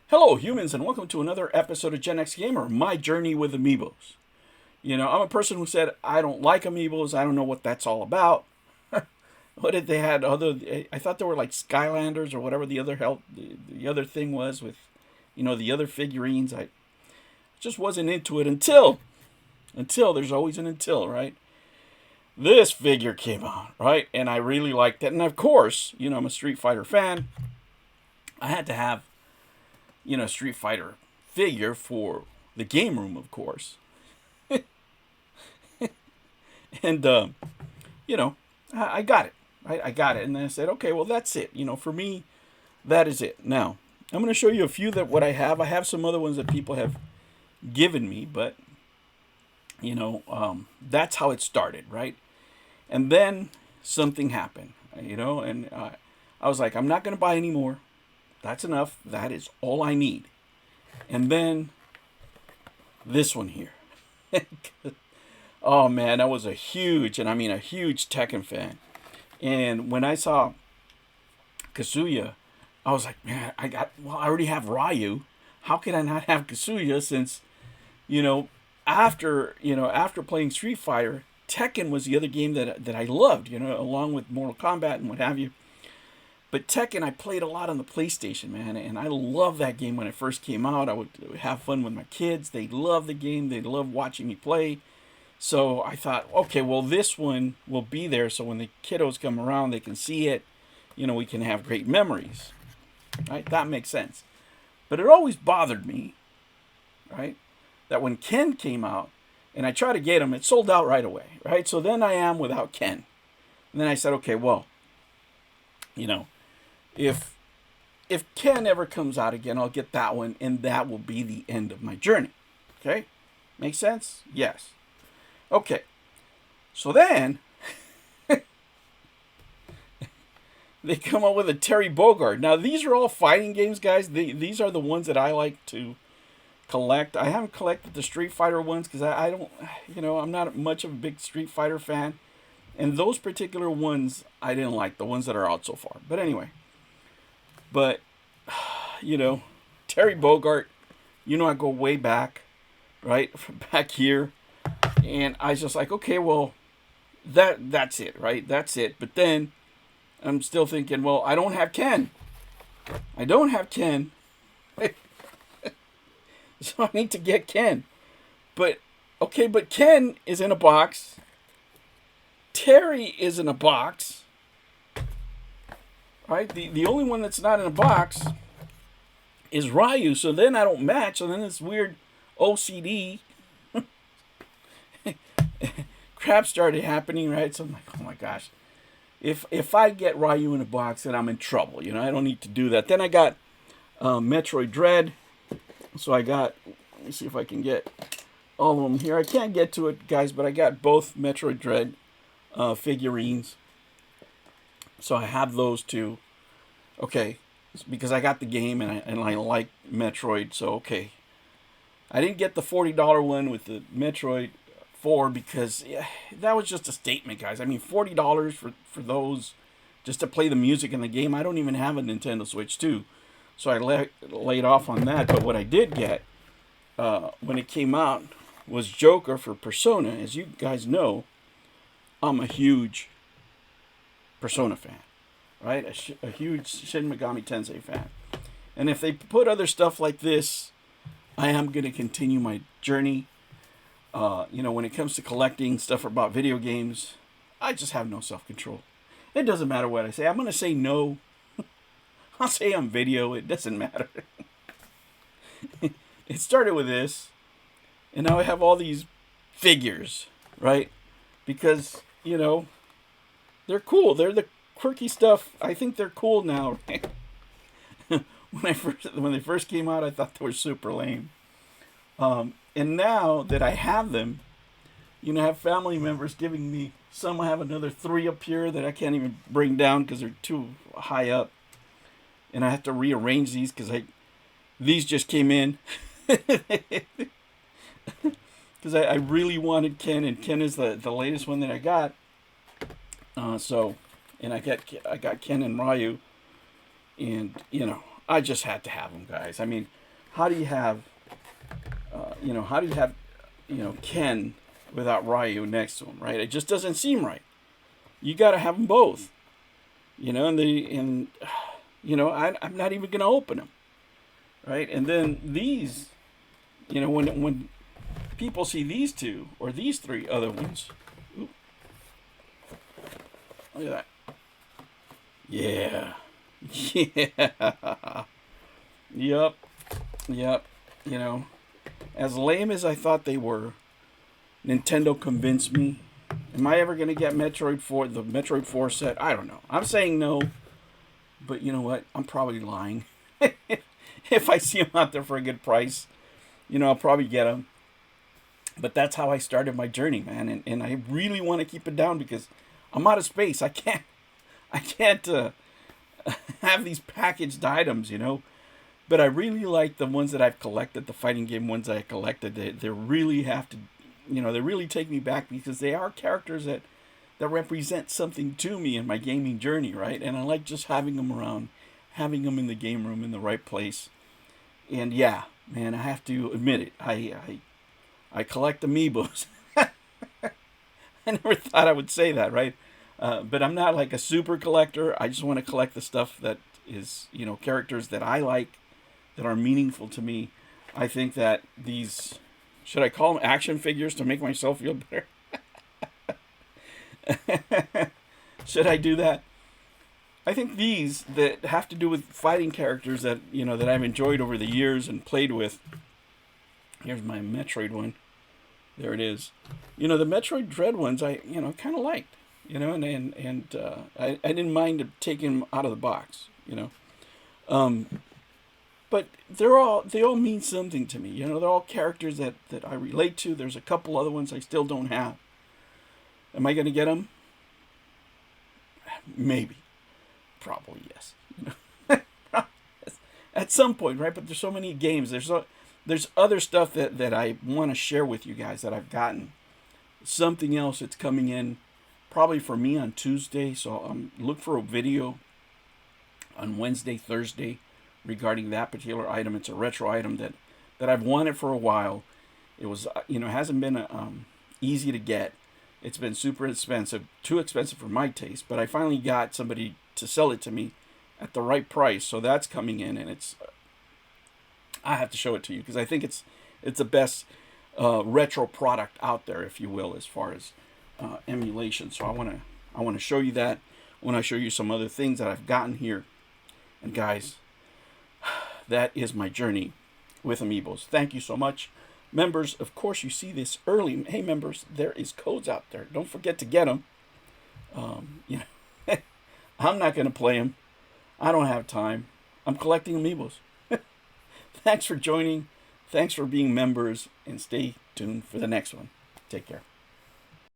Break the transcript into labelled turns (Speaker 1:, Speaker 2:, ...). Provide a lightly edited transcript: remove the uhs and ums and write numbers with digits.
Speaker 1: Hello, humans, and welcome to another episode of Gen X Gamer, my journey with Amiibos. I'm a person who said I don't like Amiibos. I don't know what that's all about. What did they had other? I thought they were like Skylanders or whatever the other the other thing was with, the other figurines. I just wasn't into it until there's always an until, right? This figure came out, right, and I really liked it. And of course, I'm a Street Fighter fan. I had to have Street Fighter figure for the game room, of course. And, I got it. Right? I got it. And then I said, okay, well, that's it. For me, that is it. Now, I'm going to show you a few that what I have. I have some other ones that people have given me, but, that's how it started, right? And then something happened, and I was like, I'm not going to buy any more. That's enough. That is all I need. And then this one here. Oh man, I was a huge Tekken fan. And when I saw Kazuya, I was like, man, I already have Ryu. How could I not have Kazuya since, after playing Street Fighter, Tekken was the other game that I loved, along with Mortal Kombat and what have you. But Tekken, I played a lot on the PlayStation, man, and I loved that game when it first came out. I would have fun with my kids. They loved the game. They loved watching me play. So I thought, okay, well, this one will be there, so when the kiddos come around, they can see it. We can have great memories. Right? That makes sense. But it always bothered me, right, that when Ken came out, and I tried to get him, it sold out right away, right? So then I am without Ken. And then I said, okay, well, if Ken ever comes out again, I'll get that one, and that will be the end of my journey. Okay? Make sense? Yes. Okay. So then they come up with a Terry Bogard. Now these are all fighting games, guys. These are the ones that I like to collect. I haven't collected the Street Fighter ones because I don't, I'm not much of a big Street Fighter fan. And those particular ones I didn't like, the ones that are out so far. But anyway. But, Terry Bogard, I go way back, right? Back here. And I was just like, okay, well, that's it, right? That's it. But then I'm still thinking, well, I don't have Ken. So I need to get Ken. But, okay, but Ken is in a box. Terry is in a box. Right? The only one that's not in a box is Ryu. So then I don't match. So then this weird OCD crap started happening, right? So I'm like, oh my gosh. If I get Ryu in a box, then I'm in trouble. I don't need to do that. Then I got Metroid Dread. So I got, let me see if I can get all of them here. I can't get to it, guys, but I got both Metroid Dread figurines. So I have those two. Okay, because I got the game and I like Metroid. So okay, I didn't get the $40 one with the Metroid 4 because that was just a statement, guys. I mean, $40 for those just to play the music in the game. I don't even have a Nintendo Switch 2, so I laid off on that. But what I did get when it came out was Joker for Persona. As you guys know, I'm a huge Persona fan, right? A huge Shin Megami Tensei fan. And if they put other stuff like this, I am going to continue my journey. When it comes to collecting stuff about video games, I just have no self-control. It doesn't matter what I say. I'm going to say no. I'll say on video. It doesn't matter. It started with this, and now I have all these figures, right? Because, they're cool. They're the quirky stuff. I think they're cool now. When they first came out, I thought they were super lame. And now that I have them, I have family members giving me some. I have another 3 up here that I can't even bring down because they're too high up, and I have to rearrange these because these just came in. Because I really wanted Ken, and Ken is the latest one that I got. And I got Ken and Ryu, and I just had to have them, guys. I mean, how do you have, how do you have, Ken without Ryu next to him, right? It just doesn't seem right. You got to have them both, I'm not even gonna open them, right? And then these, when people see these two or these three other ones, ooh, look at that. Yeah. Yeah. Yep. Yep. As lame as I thought they were, Nintendo convinced me. Am I ever going to get Metroid 4, the Metroid 4 set? I don't know. I'm saying no, but you know what? I'm probably lying. If I see them out there for a good price, I'll probably get them. But that's how I started my journey, man. And I really want to keep it down because I'm out of space. I can't have these packaged items, But I really like the ones that I've collected, the fighting game ones that I collected. They really have to, they really take me back because they are characters that represent something to me in my gaming journey, right? And I like just having them around, having them in the game room in the right place. And yeah, man, I have to admit it. I collect Amiibos. I never thought I would say that, right? But I'm not like a super collector. I just want to collect the stuff that is, characters that I like, that are meaningful to me. I think that these, should I call them action figures to make myself feel better? Should I do that? I think these that have to do with fighting characters that, that I've enjoyed over the years and played with. Here's my Metroid one. There it is. The Metroid Dread ones I, kind of liked. I didn't mind taking them out of the box, But they all mean something to me, They're all characters that I relate to. There's a couple other ones I still don't have. Am I going to get them? Maybe. Probably yes. At some point, right? But there's so many games. There's other stuff that I want to share with you guys that I've gotten. Something else that's coming in probably for me on Tuesday. So look for a video on Wednesday, Thursday regarding that particular item. It's a retro item that I've wanted for a while. It was, hasn't been easy to get. It's been super expensive, too expensive for my taste. But I finally got somebody to sell it to me at the right price. So that's coming in, and I have to show it to you because I think it's the best retro product out there, if you will, as far as emulation. So I want to show you that. I want to show you some other things that I've gotten here. And guys, that is my journey with Amiibos. Thank you so much. Members, of course, you see this early. Hey, members, there is codes out there. Don't forget to get them. I'm not going to play them. I don't have time. I'm collecting Amiibos. Thanks for joining. Thanks for being members. And stay tuned for the next one. Take care.